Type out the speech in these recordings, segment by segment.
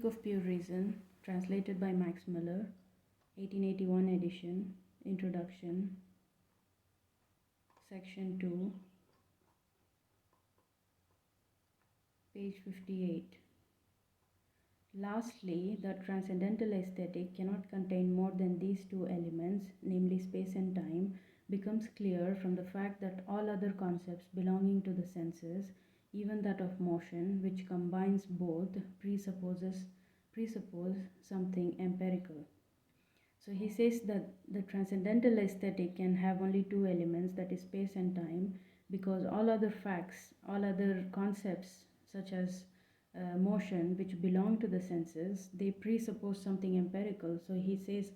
of Pure Reason, translated by Max Muller, 1881 edition, Introduction, Section 2, page 58. Lastly, the transcendental aesthetic cannot contain more than these two elements, namely space and time, becomes clear from the fact that all other concepts belonging to the senses, even that of motion, which combines both, presuppose something empirical. So he says that the transcendental aesthetic can have only two elements, that is space and time, because all other facts, all other concepts such as motion, which belong to the senses, they presuppose something empirical. So he says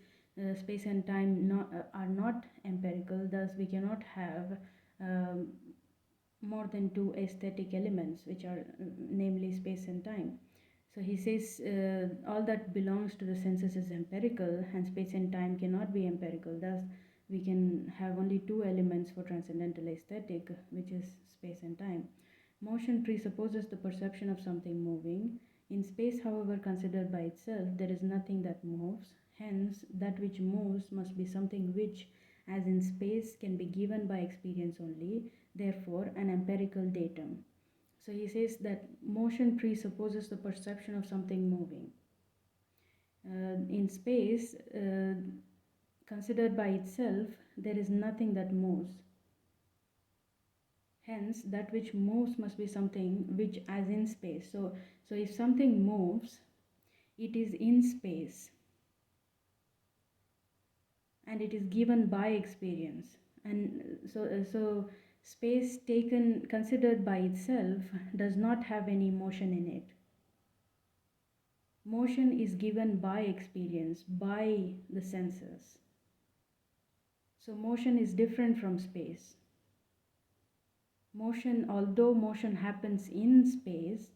space and time are not empirical, thus we cannot have um, more than two aesthetic elements, which are namely space and time. So he says all that belongs to the senses is empirical, and space and time cannot be empirical. Thus, we can have only two elements for transcendental aesthetic, which is space and time. Motion presupposes the perception of something moving. In space, however, considered by itself, there is nothing that moves. Hence, that which moves must be something which, as in space, can be given by experience only, therefore, an empirical datum. So he says that motion presupposes the perception of something moving. In space, considered by itself, there is nothing that moves. Hence, that which moves must be something which, as in space. So if something moves, it is in space and it is given by experience. And so space taken considered by itself does not have any motion in it. Motion is given by experience, by the senses. So motion is different from space. Motion, although motion happens in space,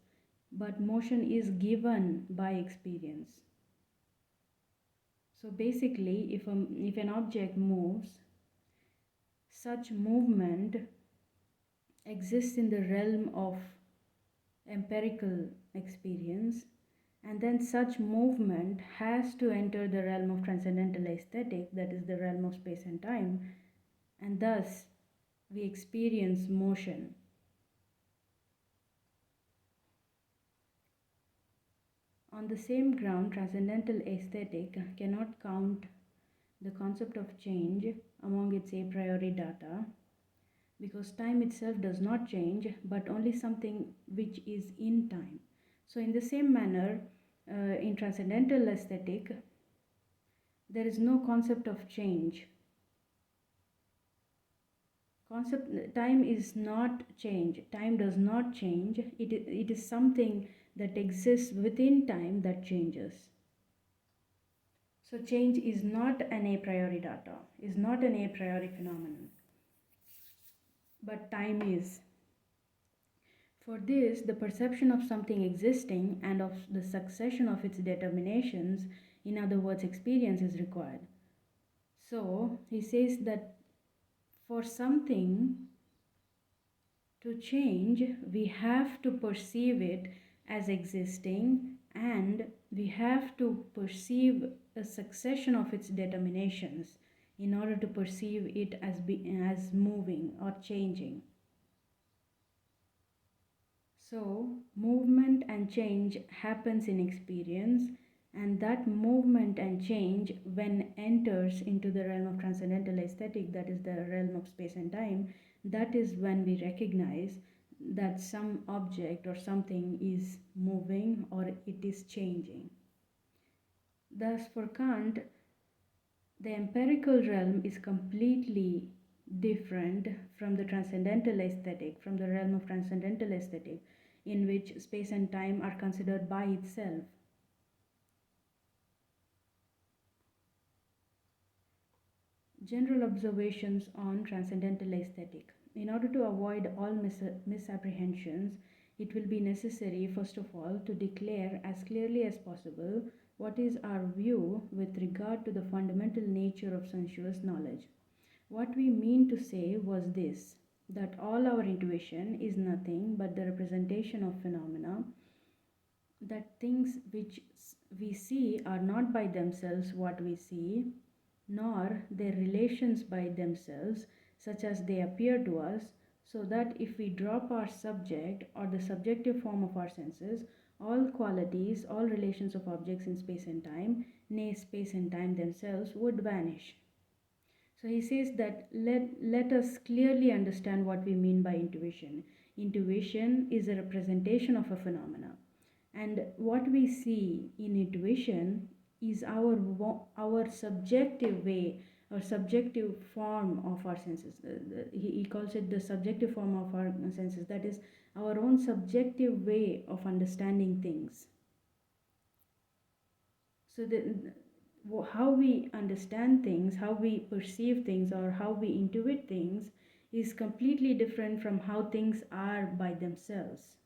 but motion is given by experience. So basically, if an object moves, such movement exists in the realm of empirical experience, and then such movement has to enter the realm of transcendental aesthetic, that is the realm of space and time, and thus we experience motion. On the same ground, transcendental aesthetic cannot count the concept of change among its a priori data, because time itself does not change, but only something which is in time. So in the same manner, in transcendental aesthetic, there is no concept of change. Time is not change. Time does not change. It is something that exists within time that changes. So change is not an a priori data, is not an a priori phenomenon, but time is. For this, the perception of something existing and of the succession of its determinations, in other words, experience, is required. So he says that for something to change, we have to perceive it as existing, and we have to perceive a succession of its determinations in order to perceive it as moving or changing. So movement and change happens in experience, and that movement and change, when enters into the realm of transcendental aesthetic, that is the realm of space and time, that is when we recognize that some object or something is moving or it is changing. Thus, for Kant, the empirical realm is completely different from the transcendental aesthetic, from the realm of transcendental aesthetic, in which space and time are considered by itself. General observations on transcendental aesthetic. In order to avoid all misapprehensions, it will be necessary, first of all, to declare as clearly as possible what is our view with regard to the fundamental nature of sensuous knowledge. What we mean to say was this, that all our intuition is nothing but the representation of phenomena, that things which we see are not by themselves what we see, nor their relations by themselves, such as they appear to us, so that if we drop our subject or the subjective form of our senses, all qualities, all relations of objects in space and time, nay, space and time themselves, would vanish. So he says that let us clearly understand what we mean by intuition. Intuition is a representation of a phenomena. And what we see in intuition is our subjective way or subjective form of our senses. He calls it the subjective form of our senses. That is our own subjective way of understanding things. So how we understand things, how we perceive things, or how we intuit things is completely different from how things are by themselves.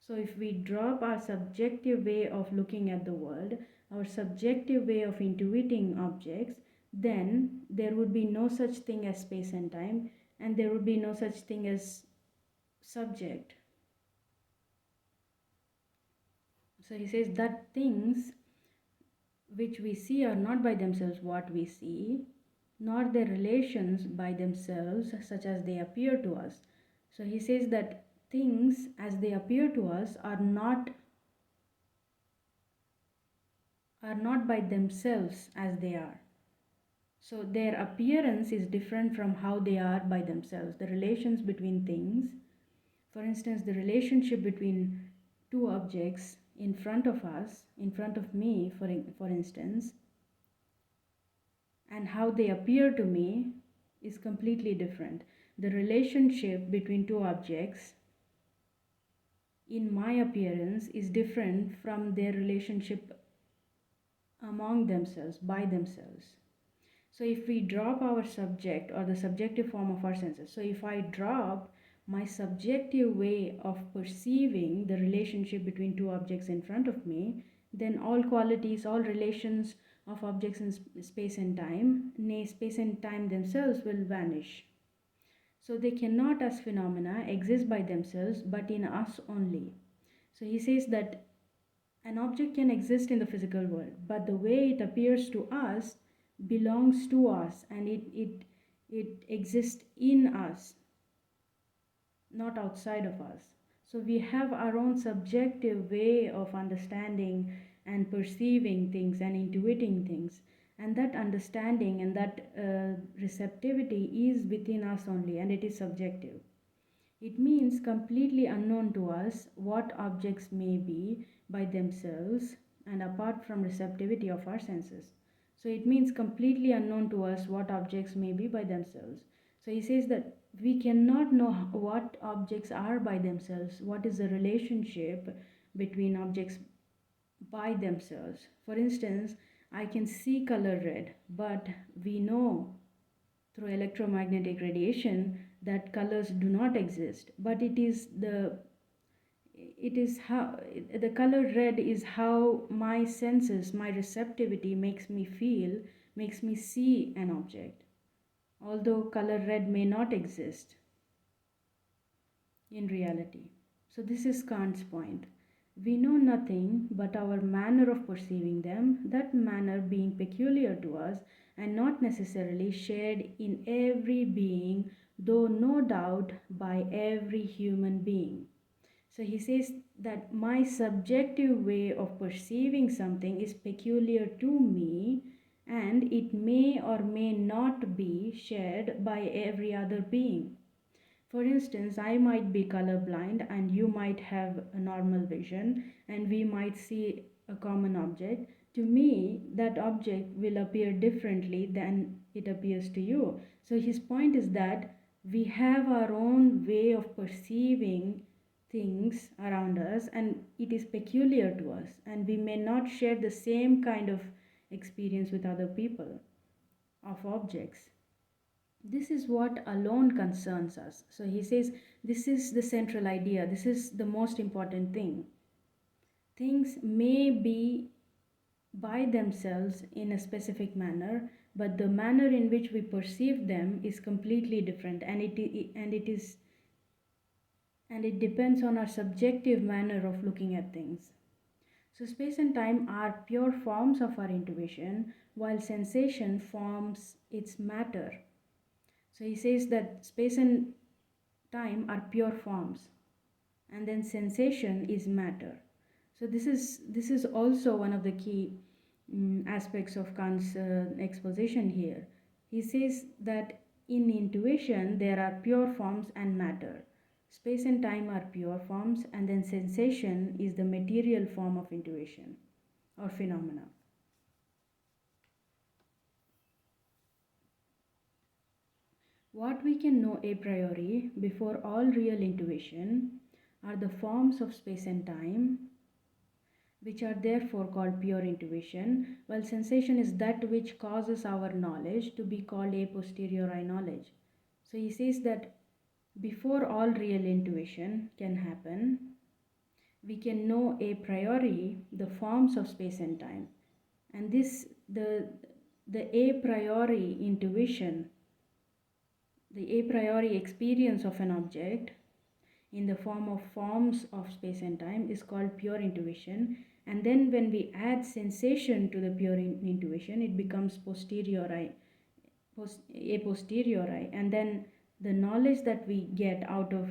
So if we drop our subjective way of looking at the world, our subjective way of intuiting objects, then there would be no such thing as space and time, and there would be no such thing as subject. So he says that things which we see are not by themselves what we see, nor their relations by themselves such as they appear to us. So he says that things as they appear to us are not by themselves as they are. So their appearance is different from how they are by themselves. The relations between things, for instance, the relationship between two objects in front of us, in front of me, for instance, and how they appear to me is completely different. The relationship between two objects in my appearance is different from their relationship among themselves, by themselves. So if we drop our subject or the subjective form of our senses, so if I drop my subjective way of perceiving the relationship between two objects in front of me, then all qualities, all relations of objects in space and time, nay, space and time themselves, will vanish. So they cannot, as phenomena, exist by themselves but in us only. So he says that an object can exist in the physical world, but the way it appears to us belongs to us, and it exists in us, not outside of us. So we have our own subjective way of understanding and perceiving things and intuiting things. And that understanding and that receptivity is within us only, and it is subjective. It means completely unknown to us what objects may be by themselves and apart from receptivity of our senses. So it means completely unknown to us what objects may be by themselves. So he says that we cannot know what objects are by themselves, what is the relationship between objects by themselves. For instance, I can see color red, but we know through electromagnetic radiation that colors do not exist, but it is how the color red is how my senses, my receptivity makes me feel, makes me see an object, although color red may not exist in reality. So this is Kant's point. We know nothing but our manner of perceiving them, that manner being peculiar to us and not necessarily shared in every being, though no doubt by every human being. So he says that my subjective way of perceiving something is peculiar to me, and it may or may not be shared by every other being. For instance, I might be colorblind and you might have a normal vision, and we might see a common object. To me, that object will appear differently than it appears to you. So his point is that we have our own way of perceiving things around us, and it is peculiar to us, and we may not share the same kind of experience with other people of objects. This is what alone concerns us. So he says this is the central idea, this is the most important thing. Things may be by themselves in a specific manner, but the manner in which we perceive them is completely different, and it depends on our subjective manner of looking at things. So space and time are pure forms of our intuition, while sensation forms its matter. So he says that space and time are pure forms, and then sensation is matter. So this is also one of the key aspects of Kant's exposition here. He says that in intuition there are pure forms and matter. Space and time are pure forms, and then sensation is the material form of intuition or phenomena. What we can know a priori before all real intuition are the forms of space and time, which are therefore called pure intuition, while sensation is that which causes our knowledge to be called a posteriori knowledge. So he says that before all real intuition can happen, we can know a priori the forms of space and time. And this the a priori intuition, the a priori experience of an object in the form of forms of space and time is called pure intuition. And then when we add sensation to the pure intuition, it becomes a posteriori. And then the knowledge that we get out of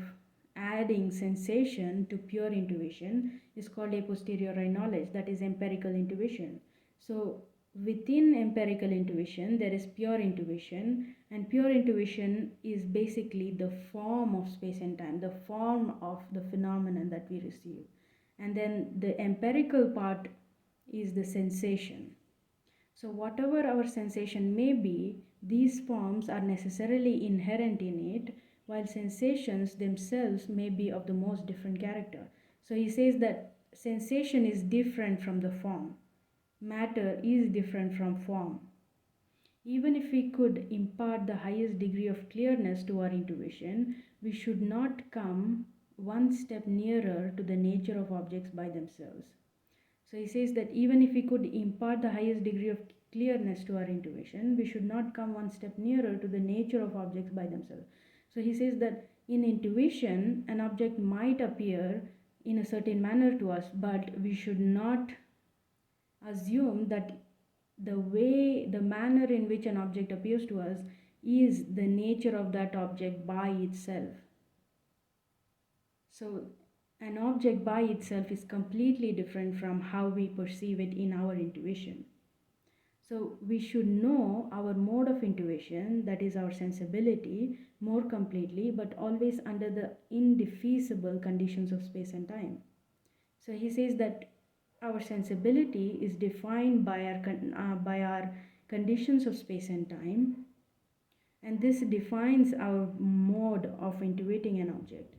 adding sensation to pure intuition is called a posteriori knowledge, that is empirical intuition. So within empirical intuition there is pure intuition, and pure intuition is basically the form of space and time, the form of the phenomenon that we receive. And then the empirical part is the sensation. So whatever our sensation may be, these forms are necessarily inherent in it, while sensations themselves may be of the most different character. So he says that sensation is different from the form, matter is different from form. Even if we could impart the highest degree of clearness to our intuition, we should not come one step nearer to the nature of objects by themselves. So he says that even if we could impart the highest degree of clearness to our intuition, we should not come one step nearer to the nature of objects by themselves. So he says that in intuition, an object might appear in a certain manner to us, but we should not assume that the manner in which an object appears to us is the nature of that object by itself. So an object by itself is completely different from how we perceive it in our intuition. So we should know our mode of intuition, that is our sensibility, more completely, but always under the indefeasible conditions of space and time. So he says that our sensibility is defined by our conditions of space and time, and this defines our mode of intuiting an object.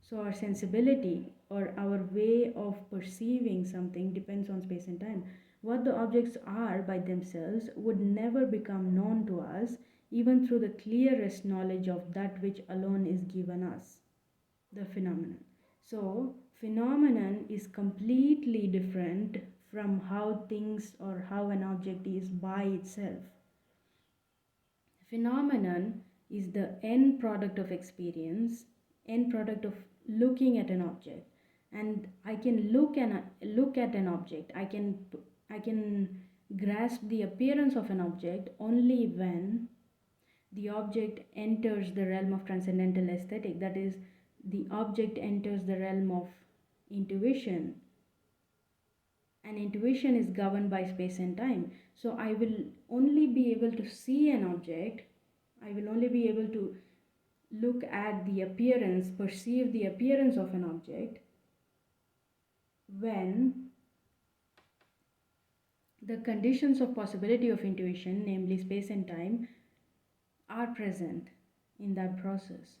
So our sensibility or our way of perceiving something depends on space and time. What the objects are by themselves would never become known to us, even through the clearest knowledge of that which alone is given us, the phenomenon. So phenomenon is completely different from how things or how an object is by itself. Phenomenon is the end product of experience, end product of looking at an object. And I can look at an object. I can grasp the appearance of an object only when the object enters the realm of transcendental aesthetic. That is, the object enters the realm of intuition, and intuition is governed by space and time. So I will only be able to see an object, I will only be able to look at the appearance, perceive the appearance of an object when the conditions of possibility of intuition, namely space and time, are present in that process.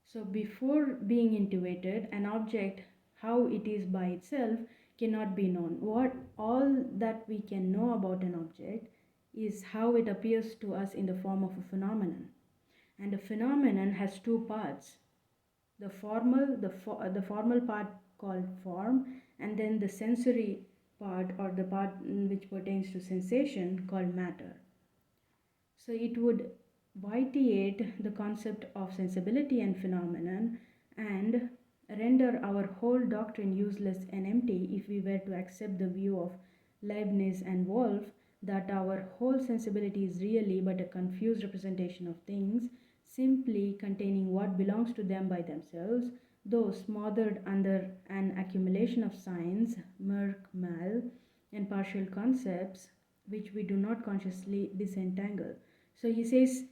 So before being intuited, an object, how it is by itself, cannot be known. What all that we can know about an object is how it appears to us in the form of a phenomenon. And a phenomenon has two parts: the formal part called form, and then the sensory part, or the part which pertains to sensation, called matter. So it would vitiate the concept of sensibility and phenomenon, and render our whole doctrine useless and empty if we were to accept the view of Leibniz and Wolff that our whole sensibility is really but a confused representation of things, simply containing what belongs to them by themselves, though smothered under an accumulation of signs, murk, mal, and partial concepts which we do not consciously disentangle. So he says,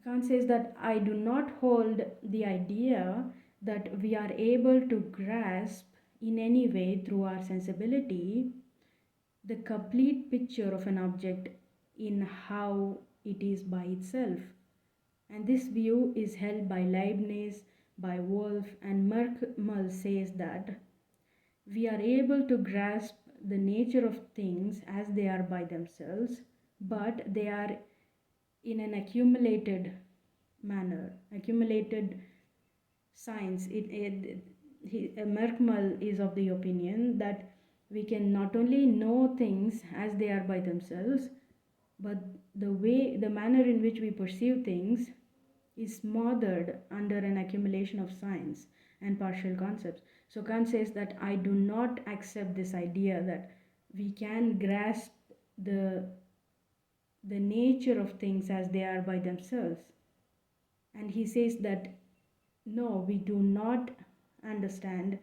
Kant says that I do not hold the idea that we are able to grasp in any way through our sensibility the complete picture of an object in how it is by itself. And this view is held by Leibniz, by Wolff, and Merkel says that we are able to grasp the nature of things as they are by themselves, but they are in an accumulated manner, accumulated science. Merkel is of the opinion that we can not only know things as they are by themselves, but the manner in which we perceive things is smothered under an accumulation of signs and partial concepts. So Kant says that I do not accept this idea that we can grasp the the nature of things as they are by themselves. And he says that no, we do not understand,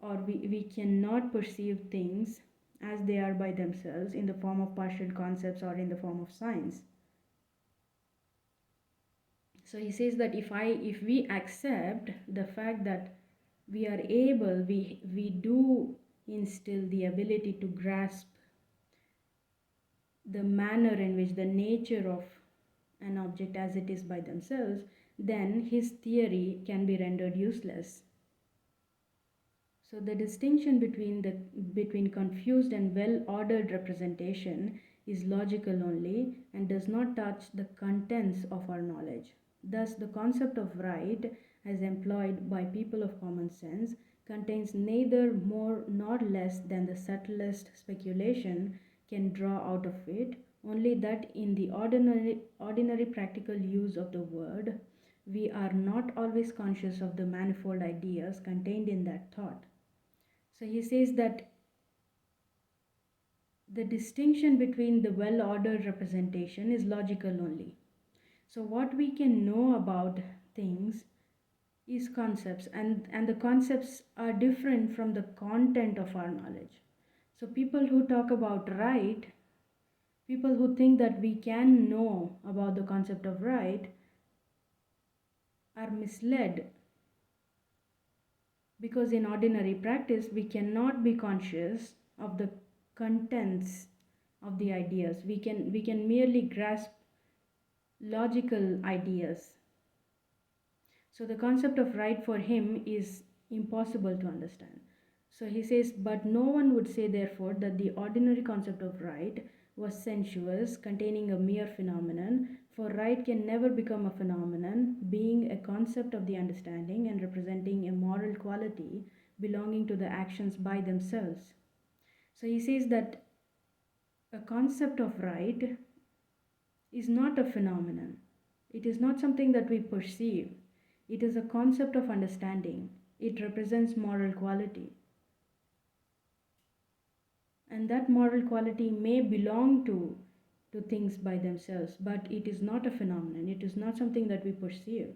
or we cannot perceive things as they are by themselves in the form of partial concepts or in the form of science. So he says that if we accept the fact that we are able, we do instill the ability to grasp the manner in which the nature of an object as it is by themselves, then his theory can be rendered useless. So the distinction between confused and well-ordered representation is logical only and does not touch the contents of our knowledge. Thus, the concept of right, as employed by people of common sense, contains neither more nor less than the subtlest speculation can draw out of it, only that in the ordinary practical use of the word, we are not always conscious of the manifold ideas contained in that thought. So he says that the distinction between the well ordered representation is logical only. So, what we can know about things is concepts, and the concepts are different from the content of our knowledge. So, people who talk about right, people who think that we can know about the concept of right, are misled, because in ordinary practice we cannot be conscious of the contents of the ideas. We can merely grasp logical ideas. So the concept of right for him is impossible to understand. So he says, but no one would say therefore that the ordinary concept of right was sensuous, containing a mere phenomenon, for right can never become a phenomenon, being a concept of the understanding and representing a moral quality belonging to the actions by themselves. So he says that a concept of right is not a phenomenon. It is not something that we perceive. It is a concept of understanding. It represents moral quality. And that moral quality may belong to things by themselves, but it is not a phenomenon. It is not something that we perceive.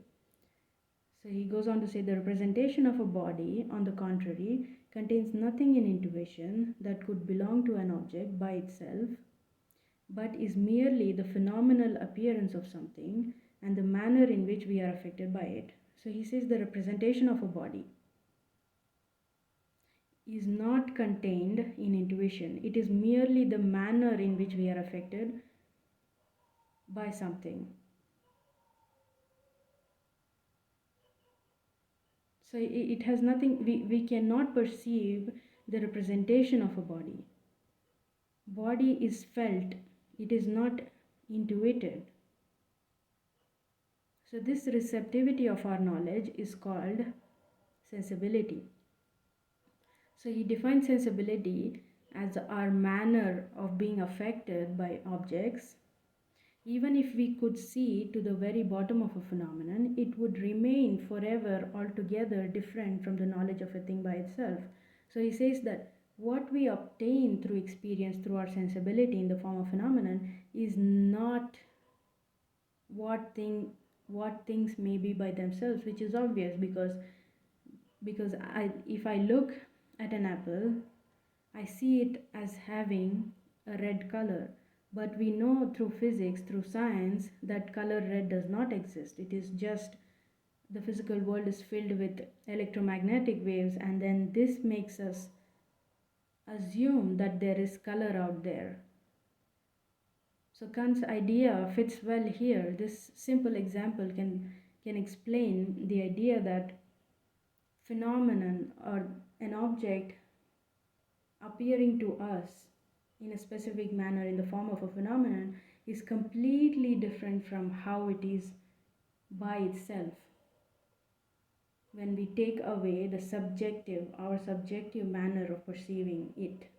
So he goes on to say the representation of a body, on the contrary, contains nothing in intuition that could belong to an object by itself, but is merely the phenomenal appearance of something and the manner in which we are affected by it. So he says the representation of a body is not contained in intuition. It is merely the manner in which we are affected by something. So it has nothing, we cannot perceive the representation of a body. Body is felt, it is not intuited. So this receptivity of our knowledge is called sensibility. So he defines sensibility as our manner of being affected by objects Even if we could see to the very bottom of a phenomenon, it would remain forever altogether different from the knowledge of a thing by itself. So he says that what we obtain through experience, through our sensibility in the form of phenomenon, is not what thing what things may be by themselves, which is obvious because if I look at an apple, I see it as having a red color. But we know through physics, through science, that color red does not exist. It is just the physical world is filled with electromagnetic waves, and then this makes us assume that there is color out there. So Kant's idea fits well here. This simple example can explain the idea that phenomenon or an object appearing to us in a specific manner in the form of a phenomenon is completely different from how it is by itself when we take away our subjective manner of perceiving it.